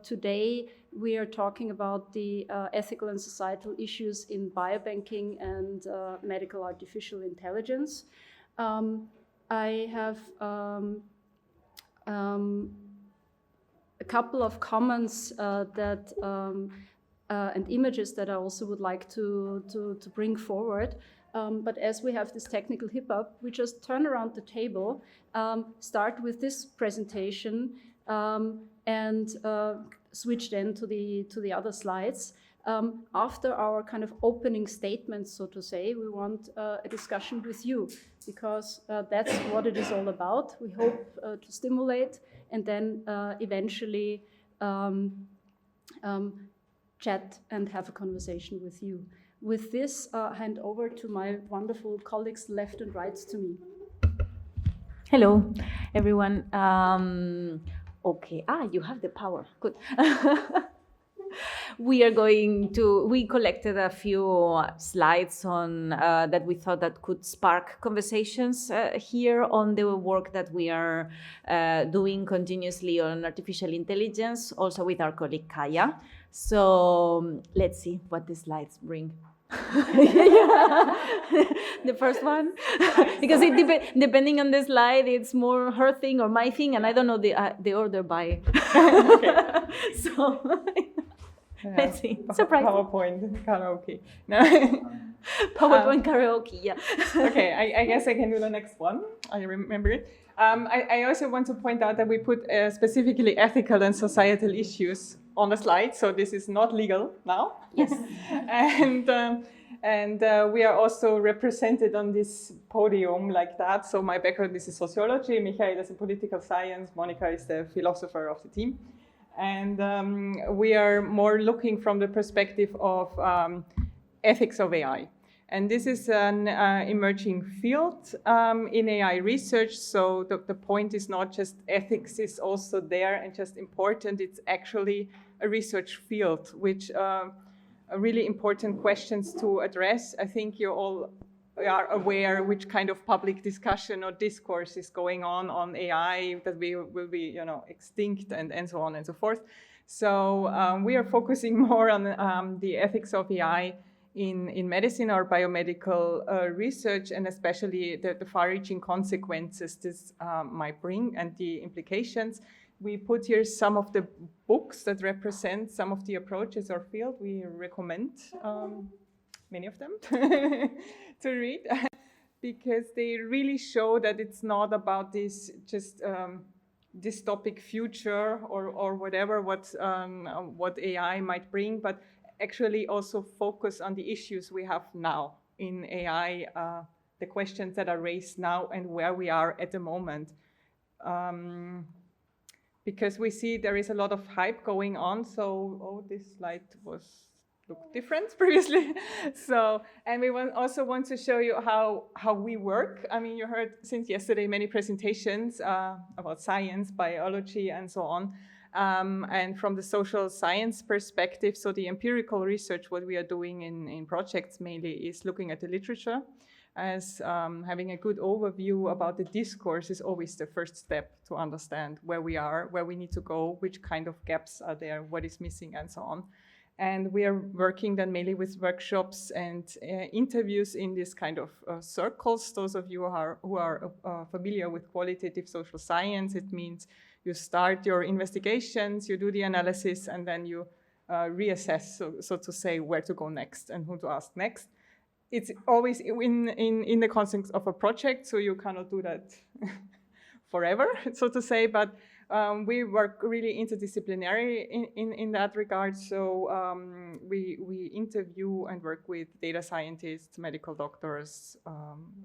Today we are talking about the ethical and societal issues in biobanking and medical artificial intelligence. I have a couple of comments and images that I also would like to bring forward. But as we have this technical hiccup, we just turn around the table, start with this presentation, and switch then to the other slides. After our kind of opening statements, so to say, we want a discussion with you, because that's what it is all about. We hope to stimulate and then eventually chat and have a conversation with you. With this, hand over to my wonderful colleagues left and right to me. Hello, everyone. Okay, you have the power, good. We collected a few slides on that we thought that could spark conversations here on the work that we are doing continuously on artificial intelligence, also with our colleague Kaya. So let's see what the slides bring. The first one, because depending on the slide, it's more her thing or my thing, and I don't know the order by. So let's see. Surprise. PowerPoint karaoke. PowerPoint karaoke. Yeah. Okay, I guess I can do the next one. I remember it. I also want to point out that we put specifically ethical and societal issues on the slide, so this is not legal now. Yes. and we are also represented on this podium like that. So my background is in sociology, Michaela is in political science, Mónica is the philosopher of the team. And we are more looking from the perspective of ethics of AI. And this is an emerging field in AI research. So the point is not just ethics is also there and just important. It's actually a research field, which are really important questions to address. I think you all are aware which kind of public discussion or discourse is going on AI, that we will be, extinct and so on and so forth. So we are focusing more on the ethics of AI in medicine or biomedical research, and especially the far-reaching consequences this might bring and the implications. We put here some of the books that represent some of the approaches or field. We recommend many of them to read, because they really show that it's not about this just dystopic future or whatever what AI might bring, but actually also focus on the issues we have now in AI, the questions that are raised now and where we are at the moment. Because we see there is a lot of hype going on. So, this slide looked different previously. So, and we also want to show you how we work. I mean, you heard since yesterday many presentations about science, biology, and so on. And from the social science perspective, so the empirical research, what we are doing in projects mainly is looking at the literature, as having a good overview about the discourse is always the first step to understand where we are, where we need to go, which kind of gaps are there, what is missing, and so on. And we are working then mainly with workshops and interviews in this kind of circles. Those of you who are familiar with qualitative social science, it means you start your investigations, you do the analysis, and then you reassess, so to say, where to go next and who to ask next. It's always in the context of a project, so you cannot do that forever, so to say, but we work really interdisciplinary in that regard. So we interview and work with data scientists, medical doctors,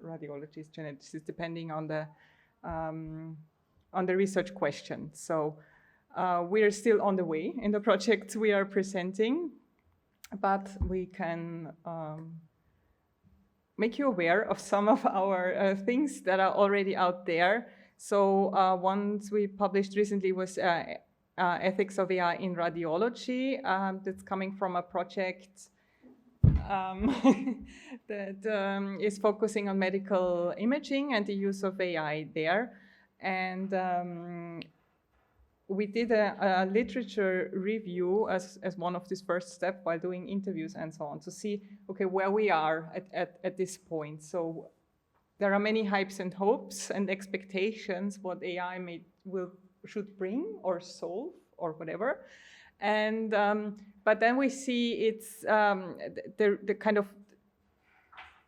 radiologists, geneticists, depending on the research question. So we are still on the way in the project we are presenting, but we can make you aware of some of our things that are already out there. So ones we published recently was Ethics of AI in Radiology. That's coming from a project that is focusing on medical imaging and the use of AI there. And we did a literature review as one of these first steps while doing interviews and so on to see, okay, where we are at this point. So there are many hypes and hopes and expectations what AI should bring or solve or whatever. And but then we see it's the kind of,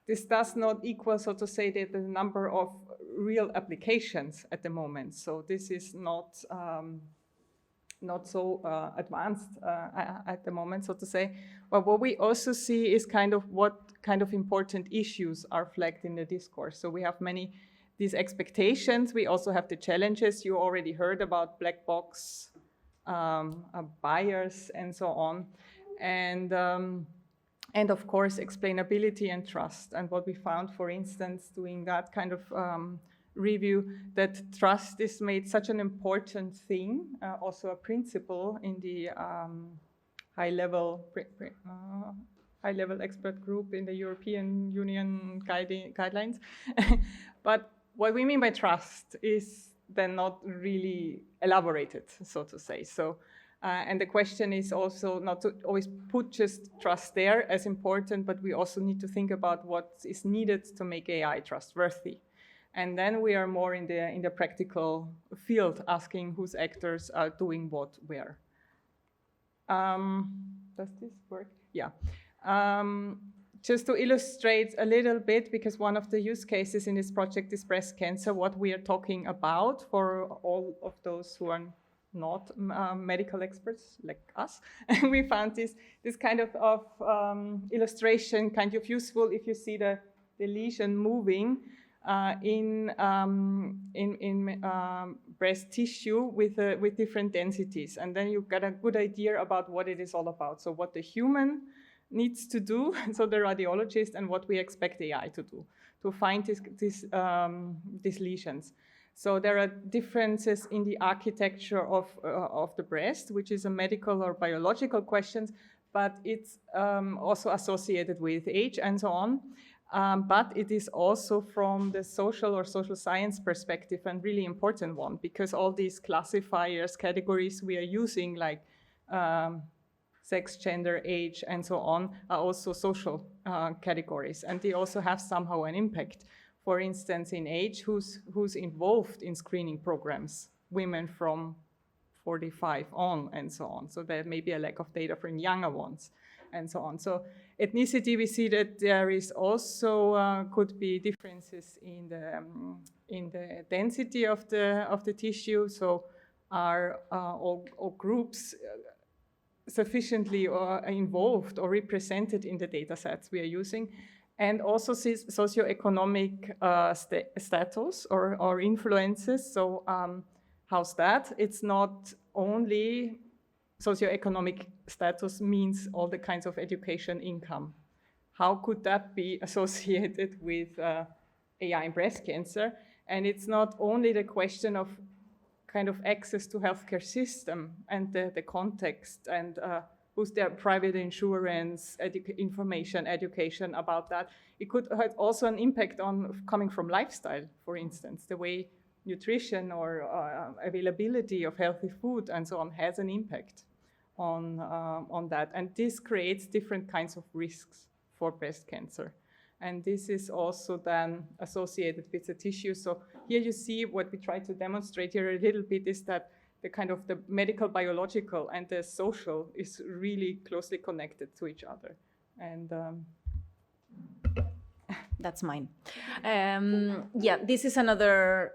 this does not equal, so to say, the number of real applications at the moment. So this is not so advanced at the moment, so to say. But what we also see is kind of what kind of important issues are flagged in the discourse. So we have these expectations. We also have the challenges. You already heard about black box buyers and so on. And of course, explainability and trust. And what we found, for instance, doing that kind of review, that trust is made such an important thing, also a principle in the high-level expert group in the European Union guidelines. But what we mean by trust is then not really elaborated, so to say. So. And the question is also not to always put just trust there as important, but we also need to think about what is needed to make AI trustworthy. And then we are more in the practical field, asking whose actors are doing what where. Does this work? Yeah. Just to illustrate a little bit, because one of the use cases in this project is breast cancer, what we are talking about for all of those who are not medical experts like us. And we found this kind of illustration kind of useful if you see the lesion moving in breast tissue with different densities. And then you get a good idea about what it is all about. So what the human needs to do, so the radiologist, and what we expect AI to do, to find these lesions. So there are differences in the architecture of the breast, which is a medical or biological question, but it's also associated with age and so on. But it is also from the social or social science perspective a really important one, because all these classifiers, categories we are using, like sex, gender, age, and so on, are also social categories, and they also have somehow an impact. For instance, in age, who's involved in screening programs, women from 45 on, and so on. So there may be a lack of data for younger ones, and so on. So ethnicity, we see that there is also could be differences in the density of the tissue. So are all groups sufficiently involved or represented in the data sets we are using? And also socioeconomic status or influences. So how's that? It's not only socioeconomic status means all the kinds of education, income. How could that be associated with AI and breast cancer? And it's not only the question of kind of access to healthcare system and the context and who's their private insurance, education about that. It could have also an impact on coming from lifestyle, for instance, the way nutrition or availability of healthy food and so on has an impact on that. And this creates different kinds of risks for breast cancer. And this is also then associated with the tissue. So here you see what we try to demonstrate here a little bit is that the kind of the medical, biological, and the social is really closely connected to each other. And that's mine. Yeah, this is another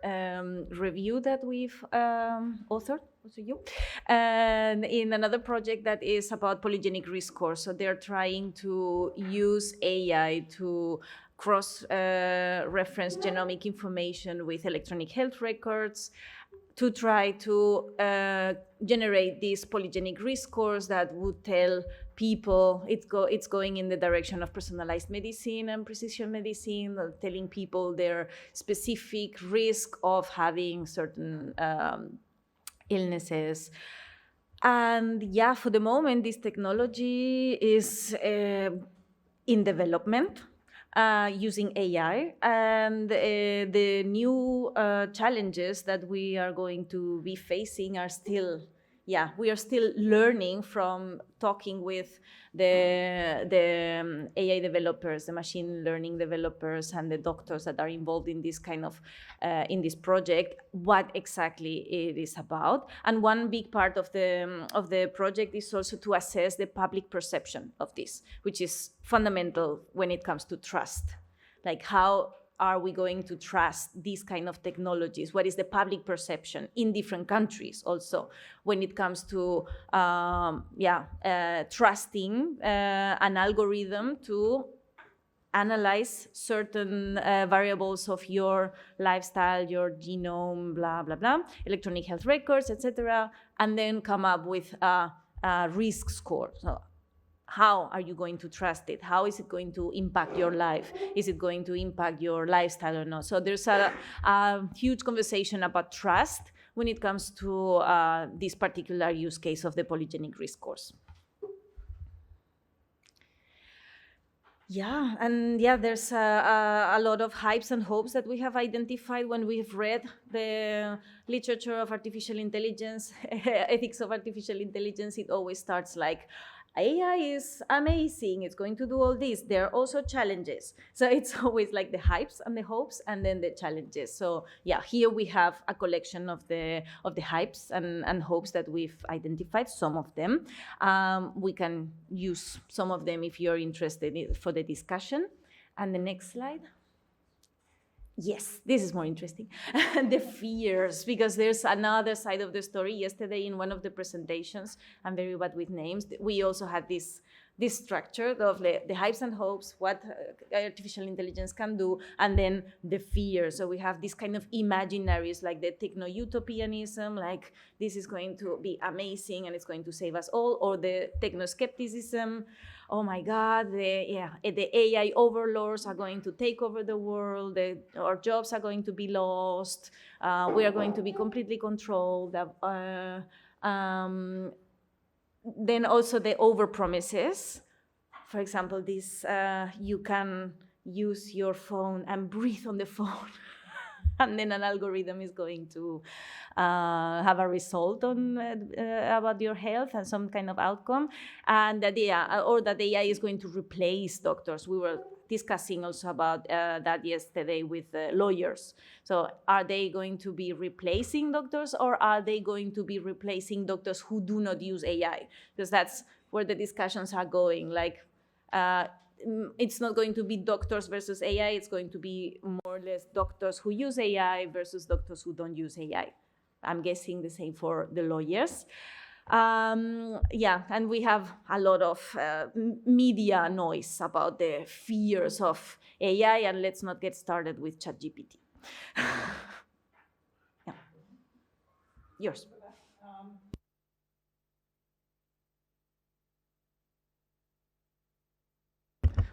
review that we've authored, also you, and in another project that is about polygenic risk scores. So they're trying to use AI to cross-reference genomic information with electronic health records, to try to generate these polygenic risk scores that would tell people it's going in the direction of personalized medicine and precision medicine, telling people their specific risk of having certain illnesses. And yeah, for the moment, this technology is in development. using AI, and the new challenges that we are going to be facing are still, we are still learning from talking with the AI developers, the machine learning developers, and the doctors that are involved in this kind of in this project, what exactly it is about. And one big part of the project is also to assess the public perception of this, which is fundamental when it comes to trust. Like, how are we going to trust these kind of technologies? What is the public perception in different countries also when it comes to trusting an algorithm to analyze certain variables of your lifestyle, your genome, blah, blah, blah, electronic health records, etc., and then come up with a risk score. So how are you going to trust it? How is it going to impact your life? Is it going to impact your lifestyle or not? So there's a huge conversation about trust when it comes to this particular use case of the polygenic risk scores. There's a lot of hypes and hopes that we have identified when we've read the literature of artificial intelligence, ethics of artificial intelligence. It always starts like, AI is amazing, it's going to do all this. There are also challenges. So it's always like the hypes and the hopes and then the challenges. So here we have a collection of the hypes and hopes that we've identified, some of them. We can use some of them if you're interested for the discussion. And the next slide. Yes, this is more interesting. The fears, because there's another side of the story. Yesterday in one of the presentations, I'm very bad with names, we also had this structure of the hypes and hopes, what artificial intelligence can do, and then the fear. So we have this kind of imaginaries, like the techno-utopianism, like this is going to be amazing and it's going to save us all, or the techno-skepticism, oh my God, the AI overlords are going to take over the world, our jobs are going to be lost, we are going to be completely controlled. Then also the overpromises. For example, this, you can use your phone and breathe on the phone. And then an algorithm is going to have a result on about your health and some kind of outcome, and that that the AI is going to replace doctors. We were discussing also about that yesterday with lawyers. So are they going to be replacing doctors, or are they going to be replacing doctors who do not use AI? Because that's where the discussions are going. Like, it's not going to be doctors versus AI, it's going to be more or less doctors who use AI versus doctors who don't use AI. I'm guessing the same for the lawyers. And we have a lot of media noise about the fears of AI, and let's not get started with ChatGPT. Yours.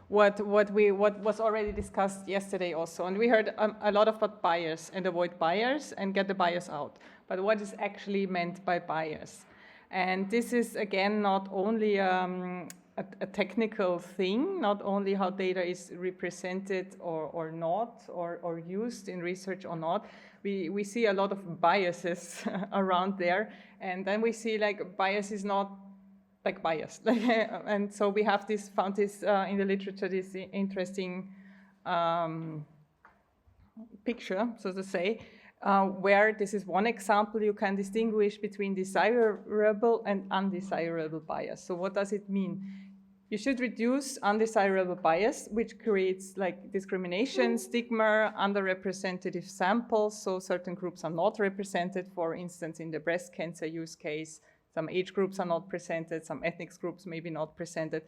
What was already discussed yesterday also, and we heard a lot about bias and avoid bias and get the bias out. But what is actually meant by bias? And this is again not only a technical thing, not only how data is represented or not, or used in research or not. We see a lot of biases around there, and then we see like bias is not like biased. And so we have found this in the literature, this interesting picture, so to say, where this is one example. You can distinguish between desirable and undesirable bias. So what does it mean? You should reduce undesirable bias, which creates like discrimination, stigma, underrepresentative samples. So certain groups are not represented, for instance, in the breast cancer use case. Some age groups are not presented, some ethnic groups maybe not presented.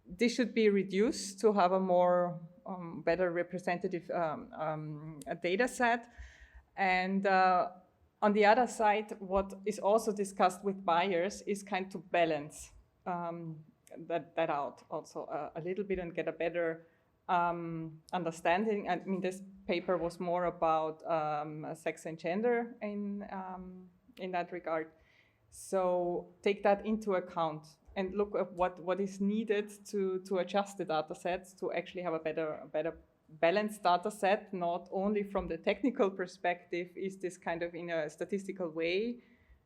This should be reduced to have a more better representative data set. And on the other side, what is also discussed with buyers is kind of balance that out also a little bit and get a better understanding. I mean, this paper was more about sex and gender in that regard. So take that into account and look at what is needed to adjust the data sets to actually have a better balanced data set, not only from the technical perspective, is this kind of in a statistical way,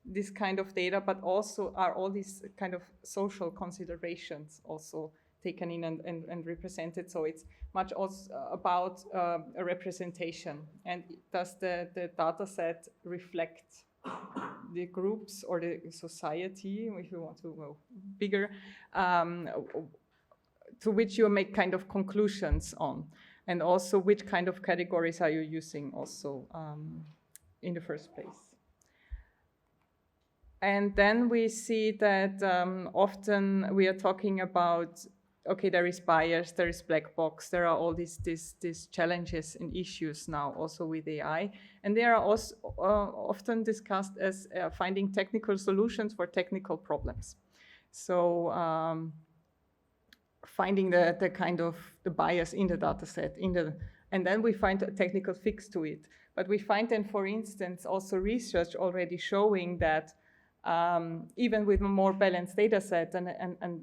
this kind of data, but also are all these kind of social considerations also taken in and represented. So it's much also about a representation. And does the data set reflect the groups or the society, if you want to go bigger, to which you make kind of conclusions on? And also which kind of categories are you using also in the first place? And then we see that often we are talking about, okay, there is bias, there is black box, there are all these challenges and issues now also with AI. And they are also often discussed as finding technical solutions for technical problems. So finding the kind of the bias in the data set, and then we find a technical fix to it. But we find then, for instance, also research already showing that even with a more balanced data set, and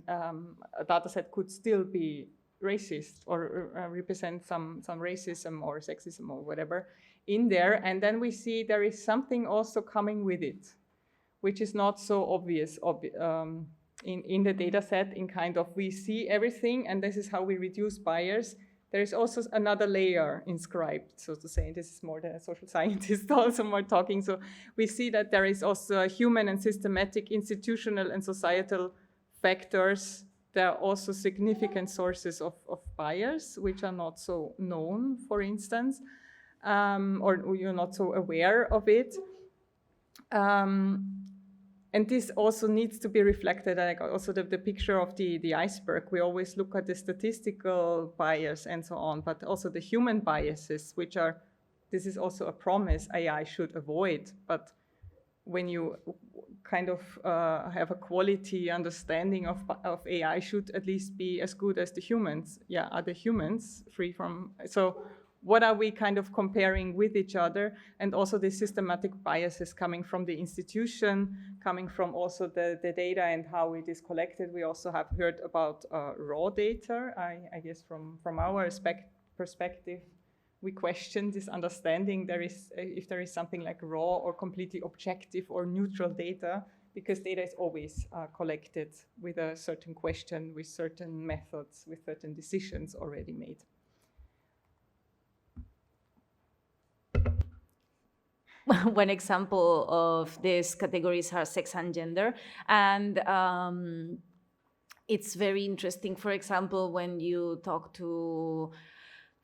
a data set could still be racist or represent some racism or sexism or whatever in there. And then we see there is something also coming with it, which is not so obvious in the data set, in kind of we see everything and this is how we reduce bias. There is also another layer inscribed, so to say. This is more the social scientist also more talking. So we see that there is also a human and systematic, institutional and societal factors. There are also significant sources of bias, which are not so known, for instance, or you're not so aware of it. And this also needs to be reflected, like also the picture of the iceberg. We always look at the statistical bias and so on, but also the human biases, which are, this is also a promise AI should avoid. But when you kind of have a quality understanding of AI should at least be as good as the humans. Yeah, are the humans free from, so what are we kind of comparing with each other? And also the systematic biases coming from the institution, coming from also the data and how it is collected. We also have heard about raw data. I guess from our perspective, we question this understanding. There is, if there is something like raw or completely objective or neutral data, because data is always collected with a certain question, with certain methods, with certain decisions already made. One example of these categories are sex and gender. And it's very interesting, for example, when you talk to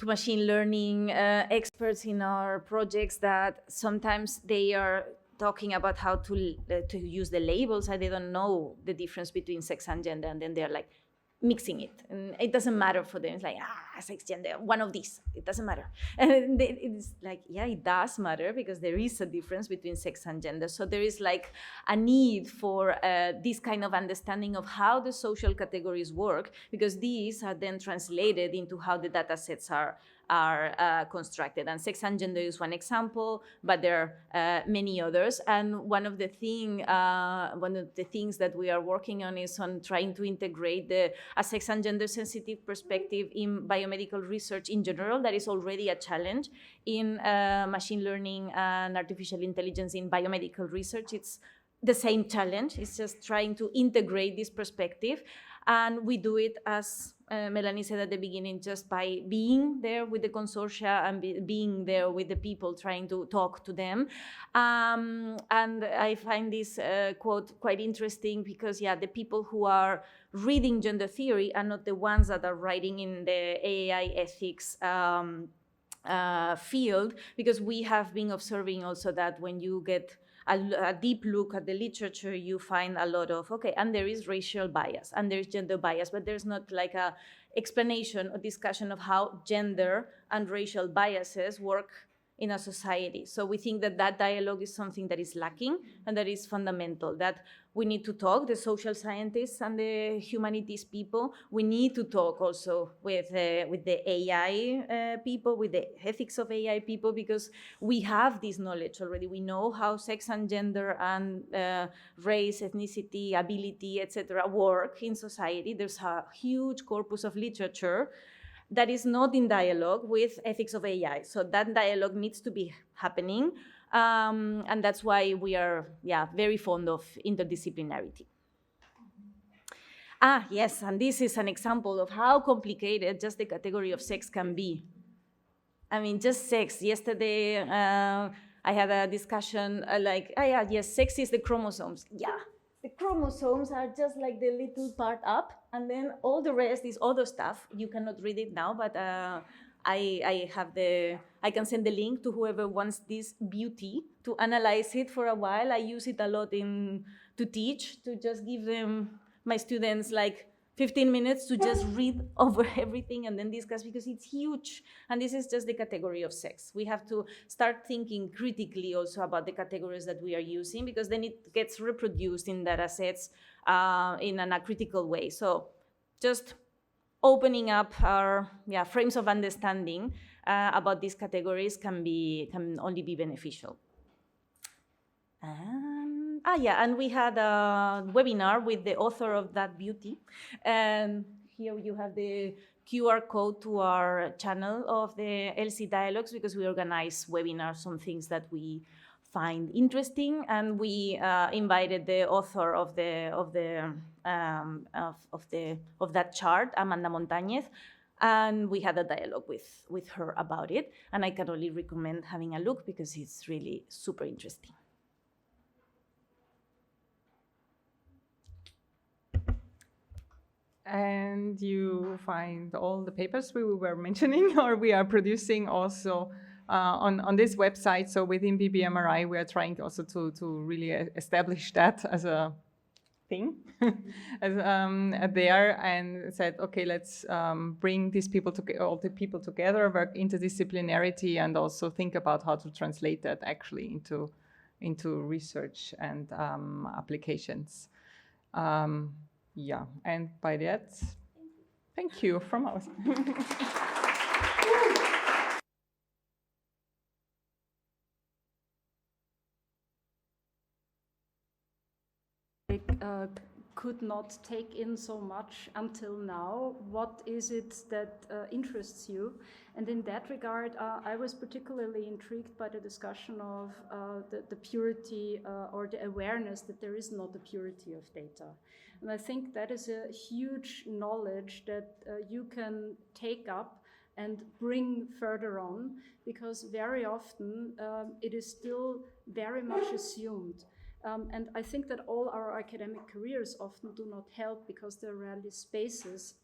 machine learning experts in our projects, that sometimes they are talking about how to use the labels, and they don't know the difference between sex and gender, and then they're like mixing it, and it doesn't matter for them. It's like, sex, gender, one of these, it doesn't matter. And it's like, yeah, it does matter, because there is a difference between sex and gender. So there is like a need for this kind of understanding of how the social categories work, because these are then translated into how the data sets are constructed. And sex and gender is one example, but there are many others. And one of the things that we are working on is on trying to integrate a sex and gender sensitive perspective in biomedical research in general. That is already a challenge in machine learning and artificial intelligence in biomedical research. It's the same challenge. It's just trying to integrate this perspective. And we do it, as Melanie said at the beginning, just by being there with the consortia and being there with the people, trying to talk to them. And I find this quote quite interesting, because, yeah, the people who are reading gender theory are not the ones that are writing in the AI ethics field, because we have been observing also that when you get a deep look at the literature, you find a lot of, okay, and there is racial bias and there's gender bias, but there's not like a explanation or discussion of how gender and racial biases work in a society. So we think that that dialogue is something that is lacking and that is fundamental, that we need to talk, the social scientists and the humanities people. We need to talk also with the AI people, with the ethics of AI people, because we have this knowledge already. We know how sex and gender and race, ethnicity, ability, etc. work in society. There's a huge corpus of literature that is not in dialogue with ethics of AI. So that dialogue needs to be happening. And that's why we are very fond of interdisciplinarity. Yes, and this is an example of how complicated just the category of sex can be. I mean, just sex. Yesterday, I had a discussion yes, sex is the chromosomes. Yeah, the chromosomes are just like the little part up, and then all the rest is other stuff. You cannot read it now, but I can send the link to whoever wants this beauty to analyze it for a while. I use it a lot to teach, to just give them, my students, like 15 minutes to just read over everything and then discuss, because it's huge. And this is just the category of sex. We have to start thinking critically also about the categories that we are using, because then it gets reproduced in data sets in a critical way. So just opening up our frames of understanding about these categories can only be beneficial. And we had a webinar with the author of that beauty. And here you have the QR code to our channel of the ELSI Dialogues, because we organize webinars on things that we find interesting. And we invited the author of that chart, Amanda Montañez, and we had a dialogue with her about it. And I can only recommend having a look, because it's really super interesting. And you find all the papers we were mentioning, or we are producing also on this website. So within BBMRI, we are trying also to really establish that as a thing there, and said, okay, let's bring these people all the people together, work interdisciplinarity, and also think about how to translate that actually into research and applications. And by that, thank you from us. Could not take in so much until now. What is it that interests you? And in that regard, I was particularly intrigued by the discussion of the purity or the awareness that there is not a purity of data. And I think that is a huge knowledge that you can take up and bring further on, because very often it is still very much assumed. And I think that all our academic careers often do not help, because there are rarely spaces,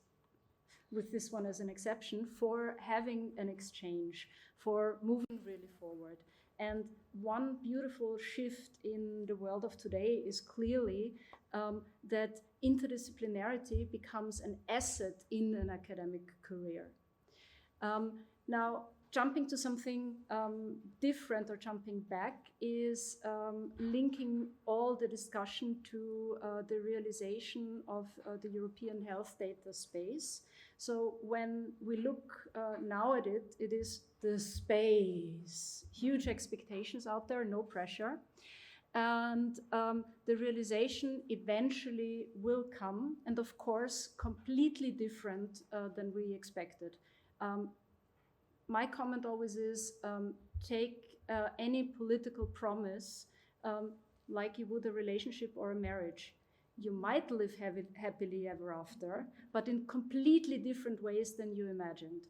with this one as an exception, for having an exchange, for moving really forward. And one beautiful shift in the world of today is clearly that interdisciplinarity becomes an asset in an academic career. Now, jumping to something different, or jumping back, is linking all the discussion to the realization of the European health data space. So when we look now at it, it is the space. Huge expectations out there, no pressure. And the realization eventually will come, and of course, completely different than we expected. My comment always is, take any political promise like you would a relationship or a marriage. You might live happily ever after, but in completely different ways than you imagined.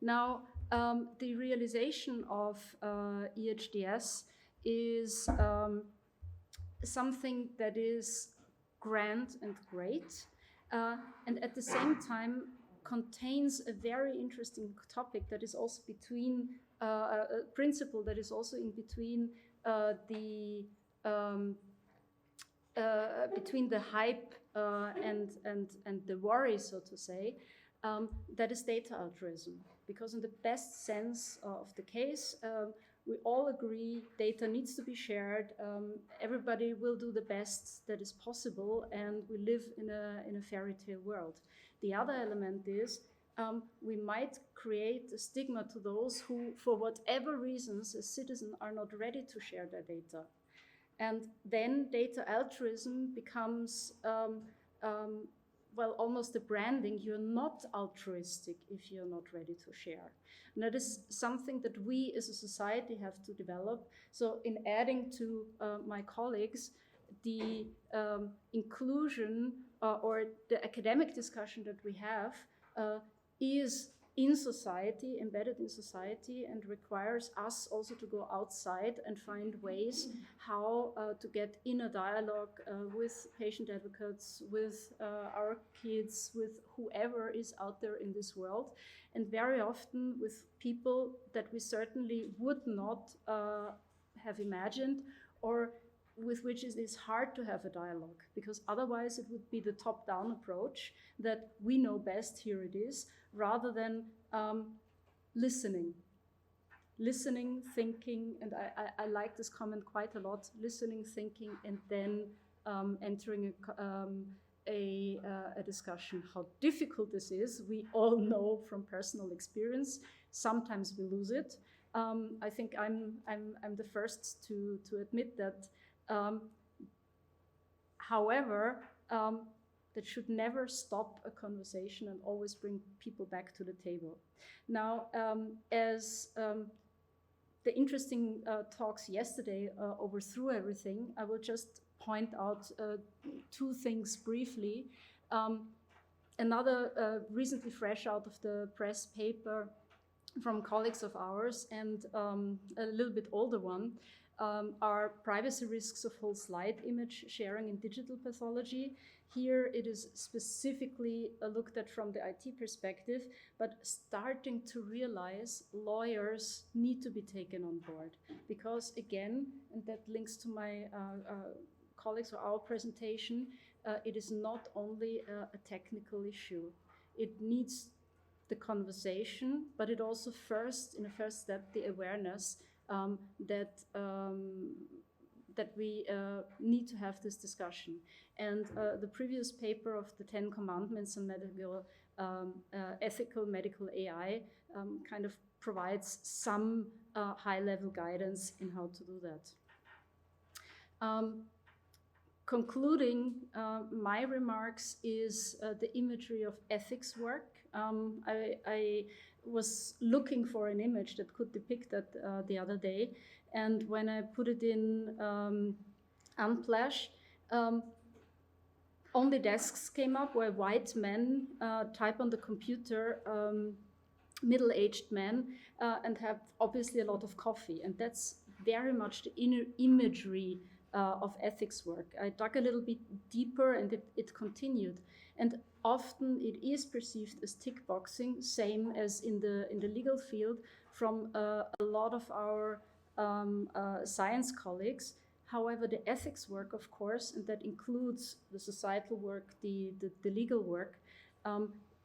Now, the realization of EHDS is something that is grand and great, and at the same time contains a very interesting topic that is also between a principle that is also in between between the hype and the worry, so to say, that is data altruism. because in the best sense of the case, we all agree data needs to be shared. Everybody will do the best that is possible, and we live in a fairy tale world. The other element is we might create a stigma to those who, for whatever reasons, as citizens, are not ready to share their data. And then data altruism becomes, well, almost a branding. You're not altruistic if you're not ready to share. And that is something that we as a society have to develop. So in adding to my colleagues, the inclusion or the academic discussion that we have is in society, embedded in society, and requires us also to go outside and find ways how to get in a dialogue with patient advocates, with our kids, with whoever is out there in this world, and very often with people that we certainly would not have imagined, or with which it is hard to have a dialogue, because otherwise it would be the top-down approach that we know best, here it is, rather than listening, thinking, and I like this comment quite a lot, listening, thinking, and then entering a discussion. How difficult this is, we all know from personal experience. Sometimes we lose it. I think I'm the first to admit that. However, that should never stop a conversation and always bring people back to the table. Now, as the interesting talks yesterday overthrew everything, I will just point out two things briefly. Another recently fresh out of the press paper from colleagues of ours, and a little bit older one, are privacy risks of whole slide image sharing in digital pathology. Here it is specifically looked at from the IT perspective, but starting to realize lawyers need to be taken on board. Because again, and that links to my colleagues or our presentation, it is not only a technical issue. It needs the conversation, but it also first, in a first step, the awareness that we need to have this discussion. And the previous paper of the 10 Commandments on medical, ethical medical AI kind of provides some high-level guidance in how to do that. Concluding my remarks is the imagery of ethics work. I was looking for an image that could depict that the other day, and when I put it in Unsplash, only desks came up where white men type on the computer, middle-aged men, and have obviously a lot of coffee, and that's very much the inner imagery of ethics work. I dug a little bit deeper, and it continued. And often it is perceived as tick boxing, same as in the legal field, from a lot of our science colleagues. However, the ethics work, of course, and that includes the societal work, the legal work,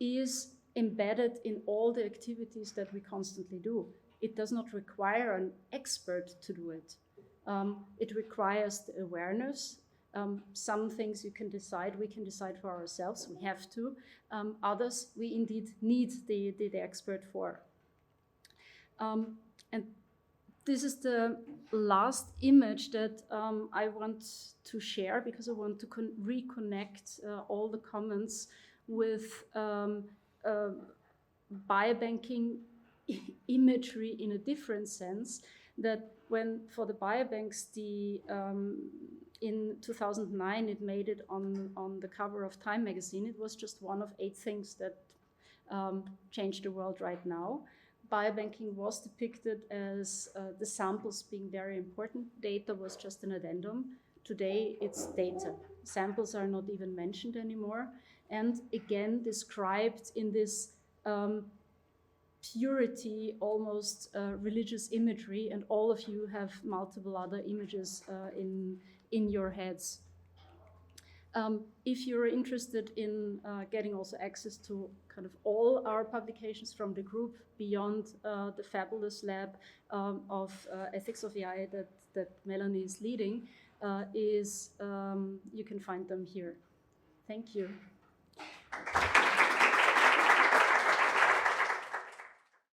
is embedded in all the activities that we constantly do. It does not require an expert to do it. It requires the awareness. Some things we can decide for ourselves, we have to. Others we indeed need the expert for. And this is the last image that I want to share, because I want to reconnect all the comments with biobanking imagery in a different sense. That when for the biobanks, in 2009 it made it on the cover of Time magazine. It was just one of 8 things that changed the world right now. Biobanking was depicted as the samples being very important. Data was just an addendum. Today it's data. Samples are not even mentioned anymore. And again, described in this purity, almost religious imagery, and all of you have multiple other images in your heads. If you're interested in getting also access to kind of all our publications from the group beyond the fabulous lab of ethics of AI that Melanie is leading, you can find them here. Thank you.